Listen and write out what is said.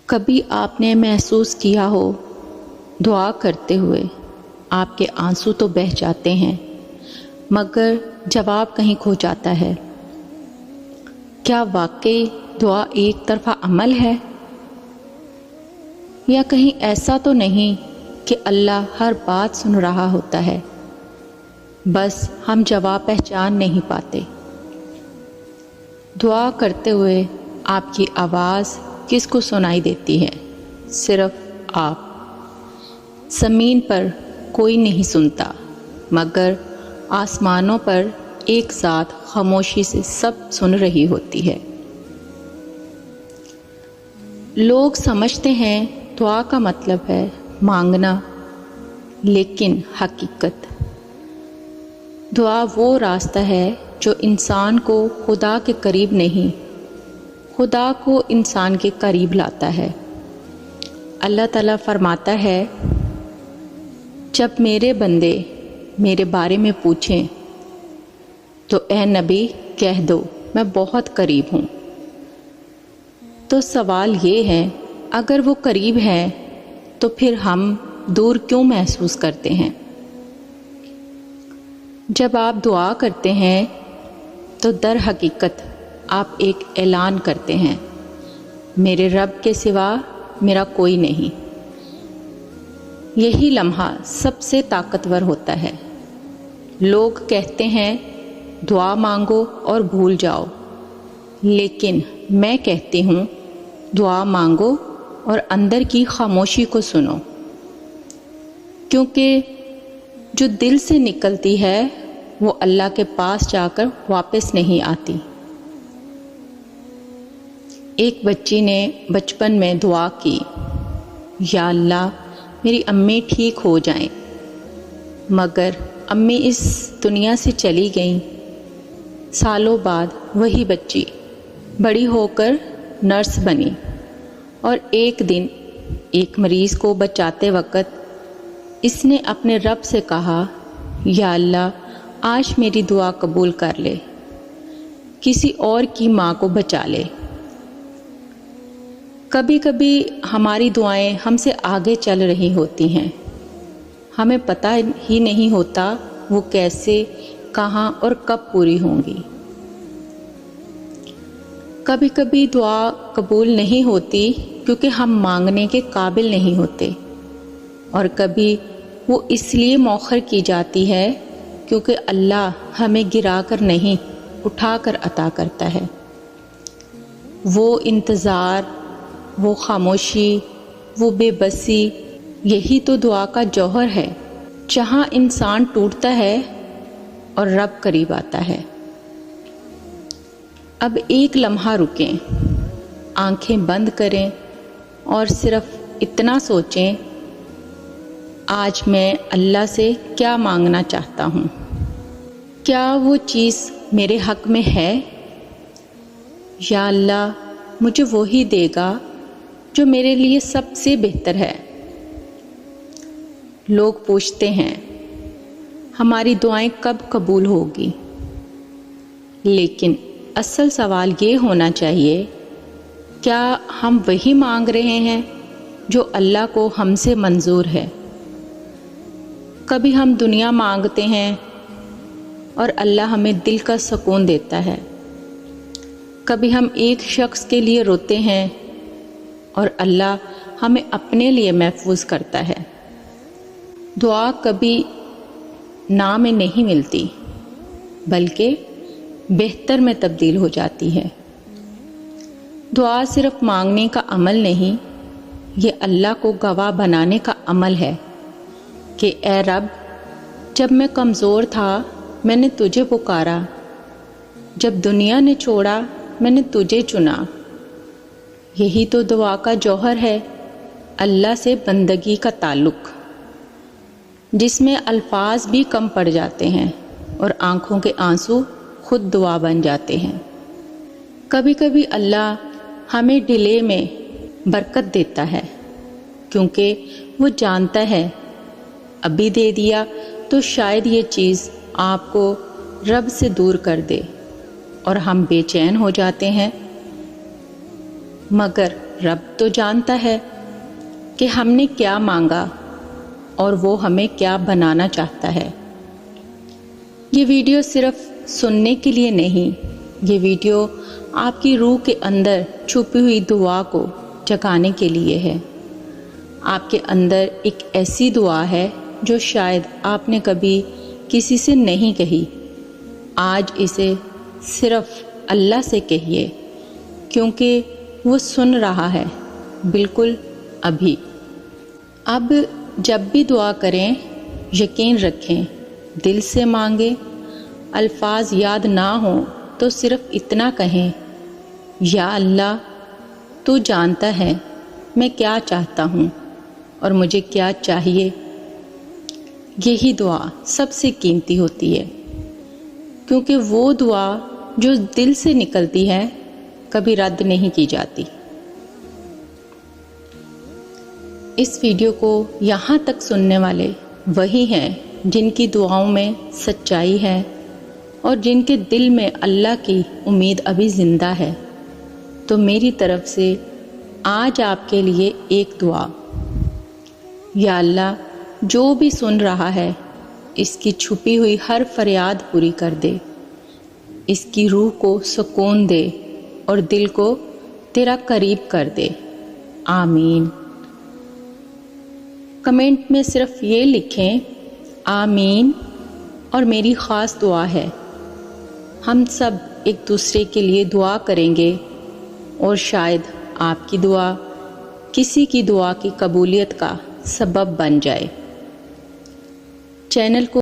کبھی آپ نے محسوس کیا ہو دعا کرتے ہوئے آپ کے آنسو تو بہہ جاتے ہیں مگر جواب کہیں کھو جاتا ہے؟ کیا واقعی دعا ایک طرفہ عمل ہے؟ یا کہیں ایسا تو نہیں کہ اللہ ہر بات سن رہا ہوتا ہے، بس ہم جواب پہچان نہیں پاتے؟ دعا کرتے ہوئے آپ کی آواز کس کو سنائی دیتی ہے؟ صرف آپ۔ زمین پر کوئی نہیں سنتا مگر آسمانوں پر ایک ذات خاموشی سے سب سن رہی ہوتی ہے۔ لوگ سمجھتے ہیں دعا کا مطلب ہے مانگنا، لیکن حقیقت دعا وہ راستہ ہے جو انسان کو خدا کے قریب نہیں، خدا کو انسان کے قریب لاتا ہے۔ اللہ تعالیٰ فرماتا ہے، جب میرے بندے میرے بارے میں پوچھیں تو اے نبی کہہ دو میں بہت قریب ہوں۔ تو سوال یہ ہے، اگر وہ قریب ہے تو پھر ہم دور کیوں محسوس کرتے ہیں؟ جب آپ دعا کرتے ہیں تو در حقیقت آپ ایک اعلان کرتے ہیں، میرے رب کے سوا میرا کوئی نہیں۔ یہی لمحہ سب سے طاقتور ہوتا ہے۔ لوگ کہتے ہیں دعا مانگو اور بھول جاؤ، لیکن میں کہتی ہوں دعا مانگو اور اندر کی خاموشی کو سنو، کیونکہ جو دل سے نکلتی ہے وہ اللہ کے پاس جا کر واپس نہیں آتی۔ ایک بچی نے بچپن میں دعا کی، یا اللہ میری امی ٹھیک ہو جائیں، مگر امی اس دنیا سے چلی گئیں۔ سالوں بعد وہی بچی بڑی ہو کر نرس بنی اور ایک دن ایک مریض کو بچاتے وقت اس نے اپنے رب سے کہا، یا اللہ آج میری دعا قبول کر لے، کسی اور کی ماں کو بچا لے۔ کبھی کبھی ہماری دعائیں ہم سے آگے چل رہی ہوتی ہیں، ہمیں پتہ ہی نہیں ہوتا وہ کیسے، کہاں اور کب پوری ہوں گی۔ کبھی کبھی دعا قبول نہیں ہوتی کیونکہ ہم مانگنے کے قابل نہیں ہوتے، اور کبھی وہ اس لیے مؤخر کی جاتی ہے کیونکہ اللہ ہمیں گرا کر نہیں اٹھا کر عطا کرتا ہے۔ وہ انتظار، وہ خاموشی، وہ بے بسی، یہی تو دعا کا جوہر ہے، جہاں انسان ٹوٹتا ہے اور رب قریب آتا ہے۔ اب ایک لمحہ رکیں، آنکھیں بند کریں اور صرف اتنا سوچیں، آج میں اللہ سے کیا مانگنا چاہتا ہوں؟ کیا وہ چیز میرے حق میں ہے؟ یا اللہ مجھے وہی دے گا جو میرے لیے سب سے بہتر ہے۔ لوگ پوچھتے ہیں ہماری دعائیں کب قبول ہوگی، لیکن اصل سوال یہ ہونا چاہیے، کیا ہم وہی مانگ رہے ہیں جو اللہ کو ہم سے منظور ہے؟ کبھی ہم دنیا مانگتے ہیں اور اللہ ہمیں دل کا سکون دیتا ہے، کبھی ہم ایک شخص کے لیے روتے ہیں اور اللہ ہمیں اپنے لیے محفوظ کرتا ہے۔ دعا کبھی نا میں نہیں ملتی بلکہ بہتر میں تبدیل ہو جاتی ہے۔ دعا صرف مانگنے کا عمل نہیں، یہ اللہ کو گواہ بنانے کا عمل ہے کہ اے رب، جب میں کمزور تھا میں نے تجھے پکارا، جب دنیا نے چھوڑا میں نے تجھے چنا۔ یہی تو دعا کا جوہر ہے، اللہ سے بندگی کا تعلق، جس میں الفاظ بھی کم پڑ جاتے ہیں اور آنکھوں کے آنسو خود دعا بن جاتے ہیں۔ کبھی کبھی اللہ ہمیں ڈیلے میں برکت دیتا ہے کیونکہ وہ جانتا ہے ابھی دے دیا تو شاید یہ چیز آپ کو رب سے دور کر دے اور ہم بے چین ہو جاتے ہیں، مگر رب تو جانتا ہے کہ ہم نے کیا مانگا اور وہ ہمیں کیا بنانا چاہتا ہے۔ یہ ویڈیو صرف سننے کے لیے نہیں، یہ ویڈیو آپ کی روح کے اندر چھپی ہوئی دعا کو جگانے کے لیے ہے۔ آپ کے اندر ایک ایسی دعا ہے جو شاید آپ نے کبھی کسی سے نہیں کہی۔ آج اسے صرف اللہ سے کہیے، کیونکہ وہ سن رہا ہے، بالکل ابھی۔ اب جب بھی دعا کریں یقین رکھیں، دل سے مانگیں۔ الفاظ یاد نہ ہوں تو صرف اتنا کہیں، یا اللہ تو جانتا ہے میں کیا چاہتا ہوں اور مجھے کیا چاہیے۔ یہی دعا سب سے قیمتی ہوتی ہے، کیونکہ وہ دعا جو دل سے نکلتی ہے کبھی رد نہیں کی جاتی۔ اس ویڈیو کو یہاں تک سننے والے وہی ہیں جن کی دعاؤں میں سچائی ہے اور جن کے دل میں اللہ کی امید ابھی زندہ ہے۔ تو میری طرف سے آج آپ کے لیے ایک دعا، یا اللہ جو بھی سن رہا ہے اس کی چھپی ہوئی ہر فریاد پوری کر دے، اس کی روح کو سکون دے اور دل کو تیرا قریب کر دے، آمین۔ کمنٹ میں صرف یہ لکھیں آمین، اور میری خاص دعا ہے ہم سب ایک دوسرے کے لیے دعا کریں گے، اور شاید آپ کی دعا کسی کی دعا کی قبولیت کا سبب بن جائے۔ چینل کو